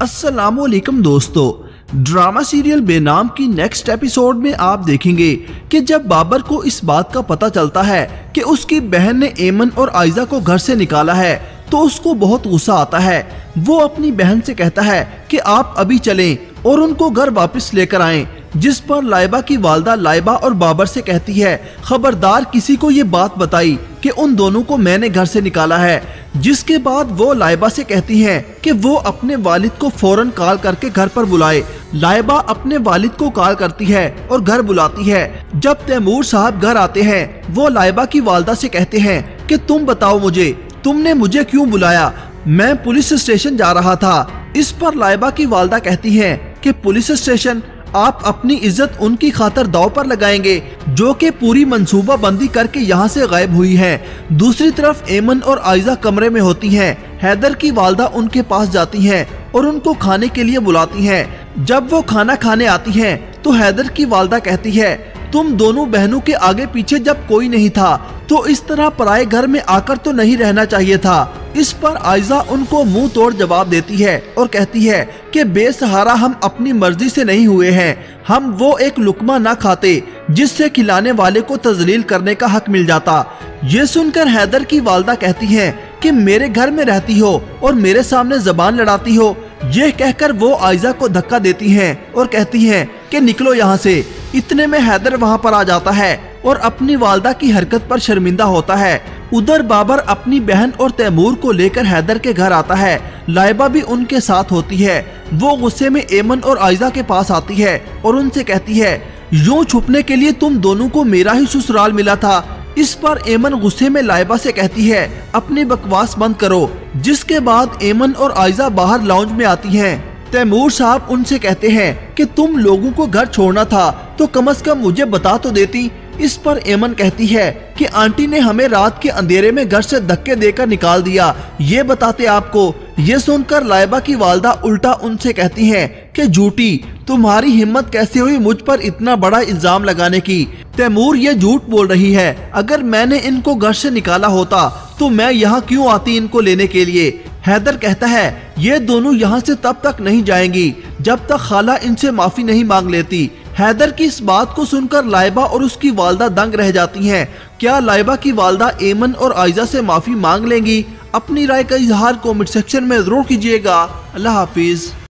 अस्सलामुअलैकुम दोस्तों, drama serial बेनाम की नेक्स्ट एपिसोड में आप देखेंगे कि जब बाबर को इस बात का पता चलता है कि उसकी बहन ने एमन और आयजा को घर से निकाला है तो उसको बहुत गुस्सा आता है। वो अपनी बहन से कहता है कि आप अभी चलें और उनको घर वापस लेकर आएं, जिस पर लाइबा की वालदा लाइबा और बाबर से कहती है खबरदार किसी को ये बात बताई कि उन दोनों को मैंने घर से निकाला है। जिसके बाद वो लाइबा से कहती हैं कि वो अपने वालिद को फौरन कॉल करके घर पर बुलाए। लाइबा अपने वालिद को कॉल करती है और घर बुलाती है। जब तैमूर साहब घर आते हैं वो लाइबा की वालदा से कहते हैं कि तुम बताओ मुझे, तुमने मुझे क्यों बुलाया? मैं पुलिस स्टेशन जा रहा था। इस पर लाइबा की वालदा कहती हैं कि पुलिस स्टेशन? आप अपनी इज्जत उनकी खातर दाव पर लगाएंगे जो कि पूरी मंसूबा बंदी करके यहाँ से गायब हुई है। दूसरी तरफ एमन और आयजा कमरे में होती हैं। हैदर की वालदा उनके पास जाती हैं और उनको खाने के लिए बुलाती हैं। जब वो खाना खाने आती हैं तो हैदर की वालदा कहती है तुम दोनों बहनों के आगे पीछे जब कोई नहीं था तो इस तरह पराए घर में आकर तो नहीं रहना चाहिए था। इस पर आयजा उनको मुंह तोड़ जवाब देती है और कहती है कि बेसहारा हम अपनी मर्जी से नहीं हुए हैं, हम वो एक लुकमा ना खाते जिससे खिलाने वाले को तजलील करने का हक मिल जाता। ये सुनकर हैदर की वालदा कहती हैं कि मेरे घर में रहती हो और मेरे सामने जबान लड़ाती हो। यह कहकर वो आयजा को धक्का देती हैं और कहती हैं कि निकलो यहाँ से। इतने में हैदर वहाँ पर आ जाता है और अपनी वालदा की हरकत पर शर्मिंदा होता है। उधर बाबर अपनी बहन और तैमूर को लेकर हैदर के घर आता है। लाइबा भी उनके साथ होती है। वो गुस्से में एमन और आयजा के पास आती है और उनसे कहती है यूं छुपने के लिए तुम दोनों को मेरा ही ससुराल मिला था। इस पर एमन गुस्से में लाइबा से कहती है अपनी बकवास बंद करो। जिसके बाद एमन और आयजा बाहर लाउंज में आती हैं। तैमूर साहब उनसे कहते हैं कि तुम लोगों को घर छोड़ना था तो कम से कम मुझे बता तो देती। इस पर एमन कहती है कि आंटी ने हमें रात के अंधेरे में घर से धक्के देकर निकाल दिया, ये बताते आपको। ये सुनकर लाइबा की वालदा उल्टा उनसे कहती हैं कि झूठी, तुम्हारी हिम्मत कैसे हुई मुझ पर इतना बड़ा इल्जाम लगाने की? तैमूर ये झूठ बोल रही है। अगर मैंने इनको घर से निकाला होता तो मैं यहाँ क्यों आती इनको लेने के लिए? हैदर कहता है ये दोनों यहाँ से तब तक नहीं जाएंगी जब तक खाला इनसे माफी नहीं मांग लेती। हैदर की इस बात को सुनकर लाइबा और उसकी वालदा दंग रह जाती हैं। क्या लाइबा की वालदा एमन और आयजा से माफी मांग लेंगी? अपनी राय का इजहार कमेंट सेक्शन में जरूर कीजिएगा। अल्लाह हाफिज।